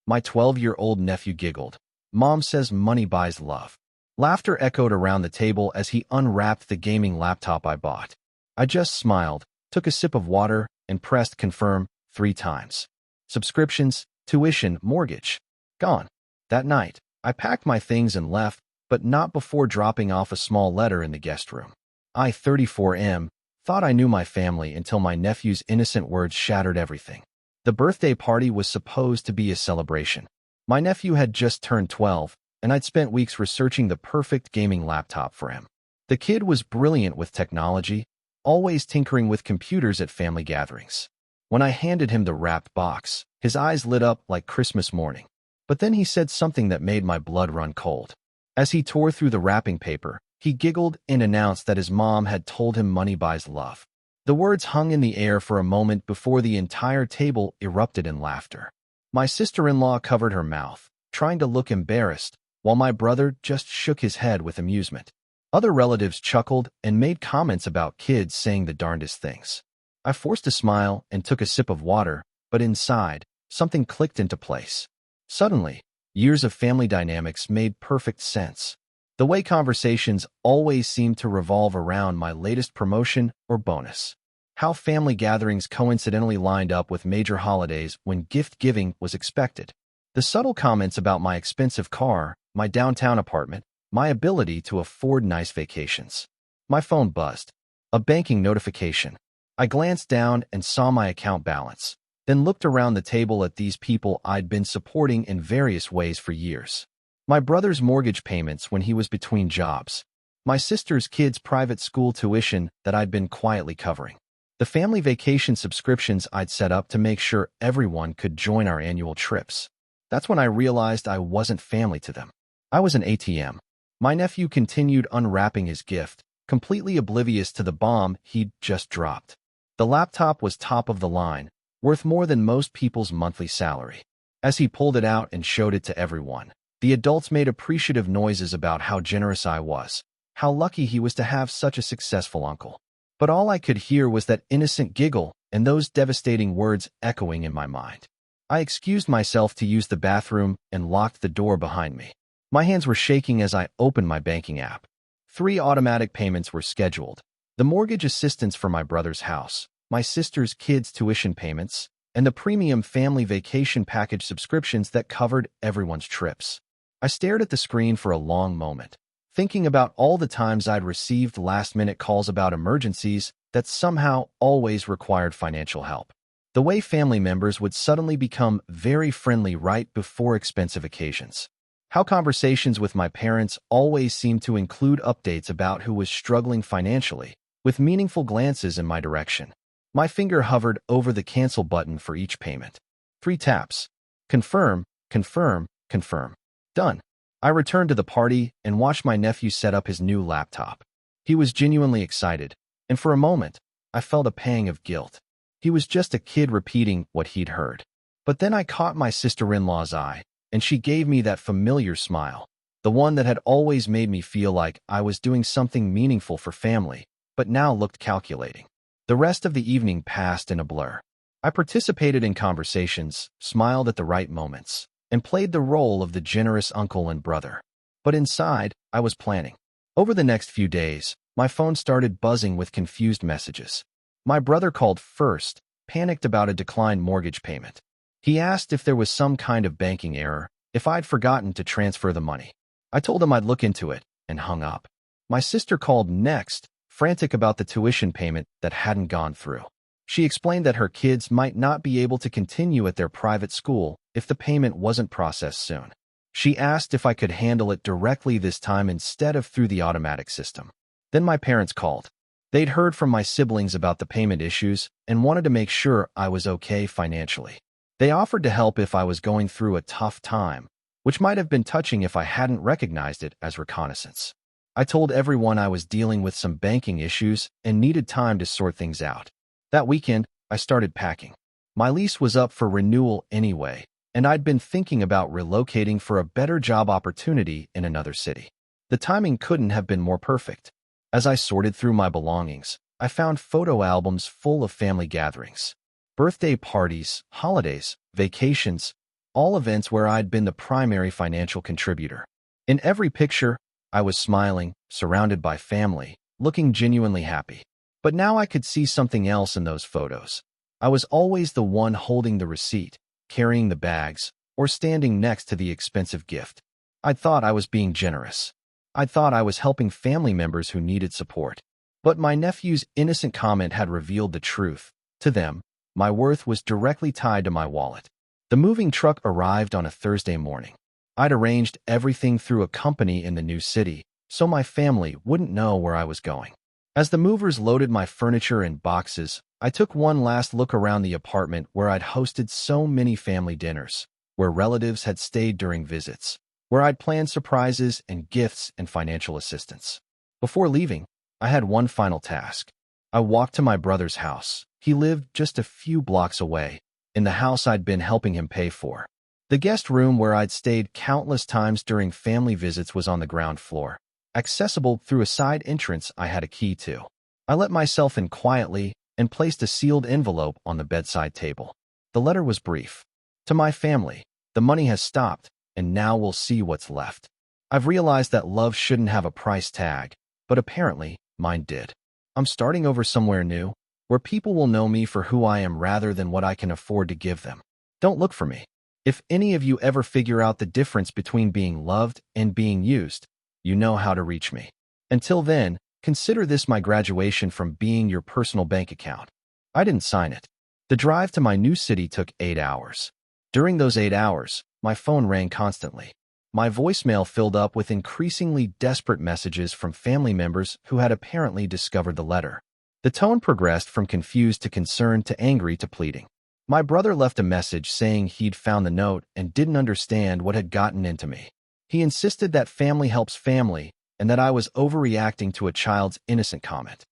My 12-year-old nephew giggled. Mom says money buys love. Laughter echoed around the table as he unwrapped the gaming laptop I bought. I just smiled, took a sip of water, and pressed confirm 3 times. Subscriptions, tuition, mortgage. Gone. That night, I packed my things and left, but not before dropping off a small letter in the guest room. I, 34M, thought I knew my family until my nephew's innocent words shattered everything. The birthday party was supposed to be a celebration. My nephew had just turned 12, and I'd spent weeks researching the perfect gaming laptop for him. The kid was brilliant with technology, always tinkering with computers at family gatherings. When I handed him the wrapped box, his eyes lit up like Christmas morning. But then he said something that made my blood run cold. As he tore through the wrapping paper, he giggled and announced that his mom had told him money buys love. The words hung in the air for a moment before the entire table erupted in laughter. My sister-in-law covered her mouth, trying to look embarrassed, while my brother just shook his head with amusement. Other relatives chuckled and made comments about kids saying the darndest things. I forced a smile and took a sip of water, but inside, something clicked into place. Suddenly, years of family dynamics made perfect sense. The way conversations always seemed to revolve around my latest promotion or bonus. How family gatherings coincidentally lined up with major holidays when gift-giving was expected. The subtle comments about my expensive car, my downtown apartment, my ability to afford nice vacations. My phone buzzed. A banking notification. I glanced down and saw my account balance, then looked around the table at these people I'd been supporting in various ways for years. My brother's mortgage payments when he was between jobs. My sister's kids' private school tuition that I'd been quietly covering. The family vacation subscriptions I'd set up to make sure everyone could join our annual trips. That's when I realized I wasn't family to them. I was an ATM. My nephew continued unwrapping his gift, completely oblivious to the bomb he'd just dropped. The laptop was top of the line, worth more than most people's monthly salary. As he pulled it out and showed it to everyone, the adults made appreciative noises about how generous I was, how lucky he was to have such a successful uncle. But all I could hear was that innocent giggle and those devastating words echoing in my mind. I excused myself to use the bathroom and locked the door behind me. My hands were shaking as I opened my banking app. 3 automatic payments were scheduled: the mortgage assistance for my brother's house, my sister's kids' tuition payments, and the premium family vacation package subscriptions that covered everyone's trips. I stared at the screen for a long moment, thinking about all the times I'd received last-minute calls about emergencies that somehow always required financial help. The way family members would suddenly become very friendly right before expensive occasions. How conversations with my parents always seemed to include updates about who was struggling financially, with meaningful glances in my direction. My finger hovered over the cancel button for each payment. 3 taps. Confirm, confirm, confirm. Done. I returned to the party and watched my nephew set up his new laptop. He was genuinely excited, and for a moment, I felt a pang of guilt. He was just a kid repeating what he'd heard. But then I caught my sister-in-law's eye, and she gave me that familiar smile, the one that had always made me feel like I was doing something meaningful for family, but now looked calculating. The rest of the evening passed in a blur. I participated in conversations, smiled at the right moments, and played the role of the generous uncle and brother. But inside, I was planning. Over the next few days, my phone started buzzing with confused messages. My brother called first, panicked about a declined mortgage payment. He asked if there was some kind of banking error, if I'd forgotten to transfer the money. I told him I'd look into it, and hung up. My sister called next, frantic about the tuition payment that hadn't gone through. She explained that her kids might not be able to continue at their private school if the payment wasn't processed soon. She asked if I could handle it directly this time instead of through the automatic system. Then my parents called. They'd heard from my siblings about the payment issues and wanted to make sure I was okay financially. They offered to help if I was going through a tough time, which might have been touching if I hadn't recognized it as reconnaissance. I told everyone I was dealing with some banking issues and needed time to sort things out. That weekend, I started packing. My lease was up for renewal anyway, and I'd been thinking about relocating for a better job opportunity in another city. The timing couldn't have been more perfect. As I sorted through my belongings, I found photo albums full of family gatherings. Birthday parties, holidays, vacations, all events where I'd been the primary financial contributor. In every picture, I was smiling, surrounded by family, looking genuinely happy. But now I could see something else in those photos. I was always the one holding the receipt, carrying the bags, or standing next to the expensive gift. I thought I was being generous. I thought I was helping family members who needed support. But my nephew's innocent comment had revealed the truth. To them, my worth was directly tied to my wallet. The moving truck arrived on a Thursday morning. I'd arranged everything through a company in the new city, so my family wouldn't know where I was going. As the movers loaded my furniture in boxes, I took one last look around the apartment where I'd hosted so many family dinners, where relatives had stayed during visits, where I'd planned surprises and gifts and financial assistance. Before leaving, I had one final task. I walked to my brother's house. He lived just a few blocks away, in the house I'd been helping him pay for. The guest room where I'd stayed countless times during family visits was on the ground floor, accessible through a side entrance I had a key to. I let myself in quietly and placed a sealed envelope on the bedside table. The letter was brief. To my family, the money has stopped, and now we'll see what's left. I've realized that love shouldn't have a price tag, but apparently, mine did. I'm starting over somewhere new, where people will know me for who I am rather than what I can afford to give them. Don't look for me. If any of you ever figure out the difference between being loved and being used, you know how to reach me. Until then, consider this my graduation from being your personal bank account. I didn't sign it. The drive to my new city took 8 hours. During those 8 hours, my phone rang constantly. My voicemail filled up with increasingly desperate messages from family members who had apparently discovered the letter. The tone progressed from confused to concerned to angry to pleading. My brother left a message saying he'd found the note and didn't understand what had gotten into me. He insisted that family helps family and that I was overreacting to a child's innocent comment.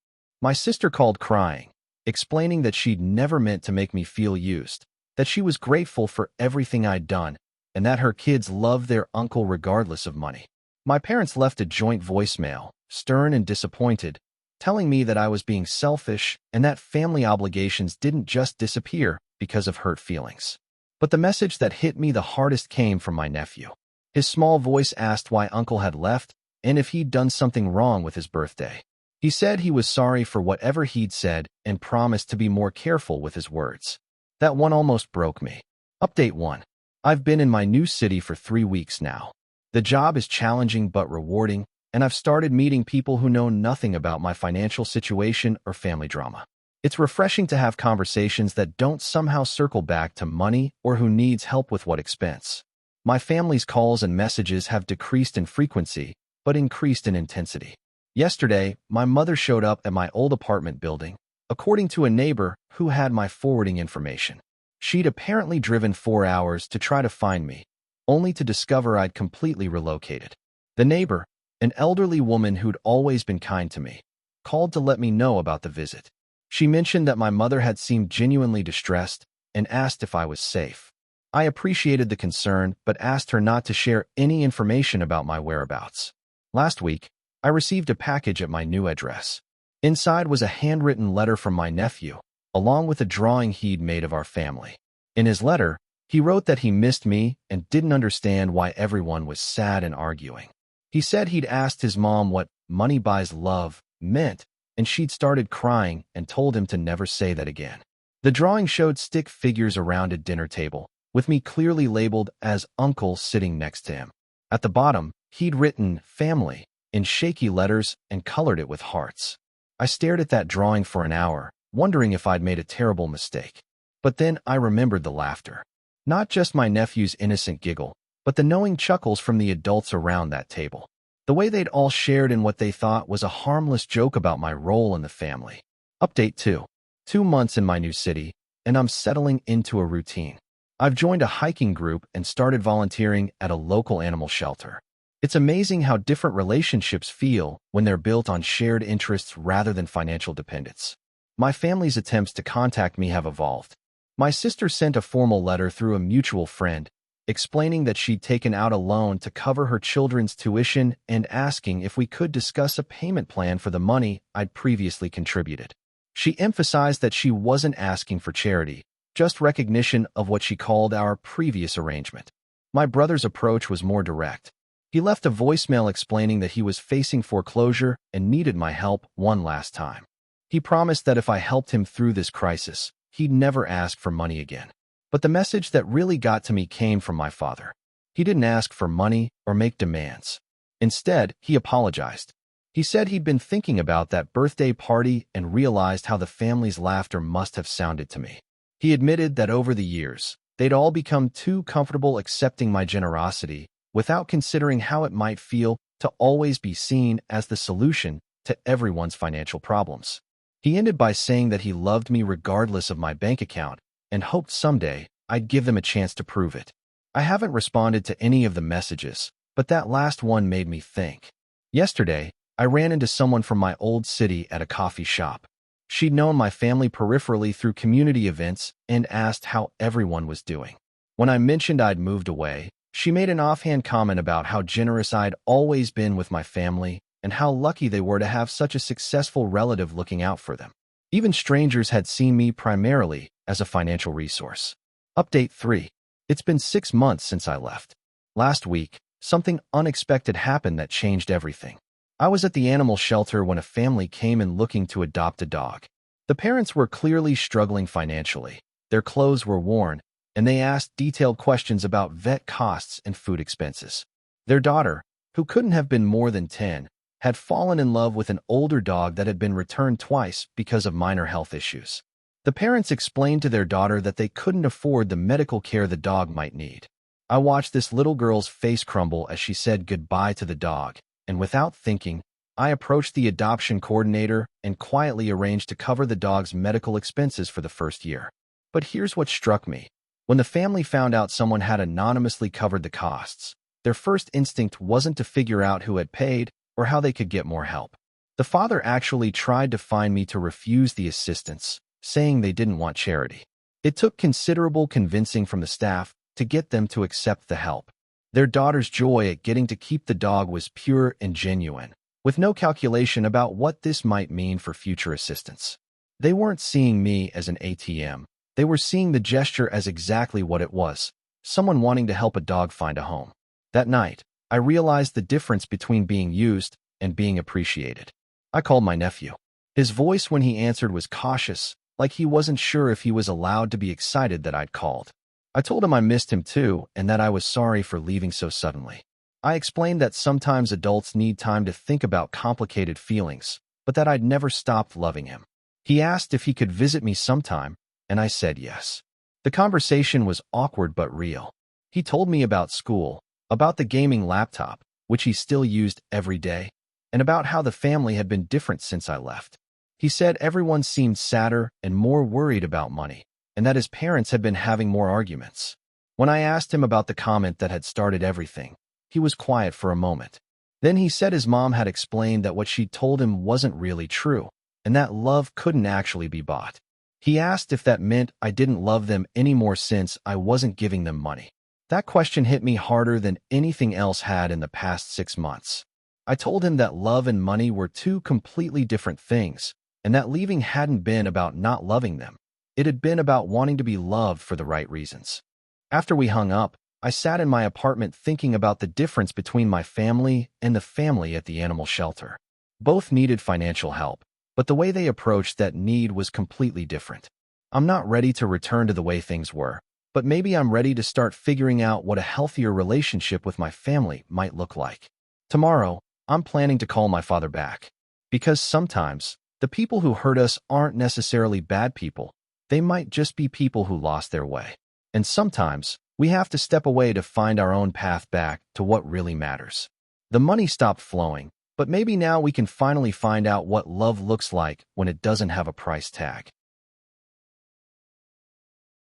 My sister called crying, explaining that she'd never meant to make me feel used, that she was grateful for everything I'd done, and that her kids loved their uncle regardless of money. My parents left a joint voicemail, stern and disappointed, telling me that I was being selfish and that family obligations didn't just disappear because of hurt feelings. But the message that hit me the hardest came from my nephew. His small voice asked why Uncle had left and if he'd done something wrong with his birthday. He said he was sorry for whatever he'd said and promised to be more careful with his words. That one almost broke me. Update 1. I've been in my new city for 3 weeks now. The job is challenging but rewarding, and I've started meeting people who know nothing about my financial situation or family drama. It's refreshing to have conversations that don't somehow circle back to money or who needs help with what expense. My family's calls and messages have decreased in frequency, but increased in intensity. Yesterday, my mother showed up at my old apartment building, according to a neighbor who had my forwarding information. She'd apparently driven 4 hours to try to find me, only to discover I'd completely relocated. The neighbor, an elderly woman who'd always been kind to me, called to let me know about the visit. She mentioned that my mother had seemed genuinely distressed and asked if I was safe. I appreciated the concern but asked her not to share any information about my whereabouts. Last week, I received a package at my new address. Inside was a handwritten letter from my nephew, along with a drawing he'd made of our family. In his letter, he wrote that he missed me and didn't understand why everyone was sad and arguing. He said he'd asked his mom what "money buys love" meant, and she'd started crying and told him to never say that again. The drawing showed stick figures around a dinner table, with me clearly labeled as Uncle sitting next to him. At the bottom, he'd written "family" in shaky letters and colored it with hearts. I stared at that drawing for an hour, wondering if I'd made a terrible mistake. But then I remembered the laughter. Not just my nephew's innocent giggle, but the knowing chuckles from the adults around that table. The way they'd all shared in what they thought was a harmless joke about my role in the family. Update 2. 2 months in my new city, and I'm settling into a routine. I've joined a hiking group and started volunteering at a local animal shelter. It's amazing how different relationships feel when they're built on shared interests rather than financial dependence. My family's attempts to contact me have evolved. My sister sent a formal letter through a mutual friend, explaining that she'd taken out a loan to cover her children's tuition and asking if we could discuss a payment plan for the money I'd previously contributed. She emphasized that she wasn't asking for charity, just recognition of what she called our previous arrangement. My brother's approach was more direct. He left a voicemail explaining that he was facing foreclosure and needed my help one last time. He promised that if I helped him through this crisis, he'd never ask for money again. But the message that really got to me came from my father. He didn't ask for money or make demands. Instead, he apologized. He said he'd been thinking about that birthday party and realized how the family's laughter must have sounded to me. He admitted that over the years, they'd all become too comfortable accepting my generosity without considering how it might feel to always be seen as the solution to everyone's financial problems. He ended by saying that he loved me regardless of my bank account and hoped someday I'd give them a chance to prove it. I haven't responded to any of the messages, but that last one made me think. Yesterday, I ran into someone from my old city at a coffee shop. She'd known my family peripherally through community events and asked how everyone was doing. When I mentioned I'd moved away, she made an offhand comment about how generous I'd always been with my family and how lucky they were to have such a successful relative looking out for them. Even strangers had seen me primarily as a financial resource. Update 3. It's been 6 months since I left. Last week, something unexpected happened that changed everything. I was at the animal shelter when a family came in looking to adopt a dog. The parents were clearly struggling financially. Their clothes were worn, and they asked detailed questions about vet costs and food expenses. Their daughter, who couldn't have been more than 10, had fallen in love with an older dog that had been returned twice because of minor health issues. The parents explained to their daughter that they couldn't afford the medical care the dog might need. I watched this little girl's face crumble as she said goodbye to the dog, and without thinking, I approached the adoption coordinator and quietly arranged to cover the dog's medical expenses for the first year. But here's what struck me. When the family found out someone had anonymously covered the costs, their first instinct wasn't to figure out who had paid or how they could get more help. The father actually tried to find me to refuse the assistance, saying they didn't want charity. It took considerable convincing from the staff to get them to accept the help. Their daughter's joy at getting to keep the dog was pure and genuine, with no calculation about what this might mean for future assistance. They weren't seeing me as an ATM. They were seeing the gesture as exactly what it was, someone wanting to help a dog find a home. That night, I realized the difference between being used and being appreciated. I called my nephew. His voice when he answered was cautious, like he wasn't sure if he was allowed to be excited that I'd called. I told him I missed him too and that I was sorry for leaving so suddenly. I explained that sometimes adults need time to think about complicated feelings, but that I'd never stopped loving him. He asked if he could visit me sometime, and I said yes. The conversation was awkward but real. He told me about school, about the gaming laptop, which he still used every day, and about how the family had been different since I left. He said everyone seemed sadder and more worried about money, and that his parents had been having more arguments. When I asked him about the comment that had started everything, he was quiet for a moment. Then he said his mom had explained that what she'd told him wasn't really true, and that love couldn't actually be bought. He asked if that meant I didn't love them anymore since I wasn't giving them money. That question hit me harder than anything else had in the past 6 months. I told him that love and money were two completely different things, and that leaving hadn't been about not loving them. It had been about wanting to be loved for the right reasons. After we hung up, I sat in my apartment thinking about the difference between my family and the family at the animal shelter. Both needed financial help, but the way they approached that need was completely different. I'm not ready to return to the way things were, but maybe I'm ready to start figuring out what a healthier relationship with my family might look like. Tomorrow, I'm planning to call my father back. Because sometimes, the people who hurt us aren't necessarily bad people. They might just be people who lost their way. And sometimes, we have to step away to find our own path back to what really matters. The money stopped flowing, but maybe now we can finally find out what love looks like when it doesn't have a price tag.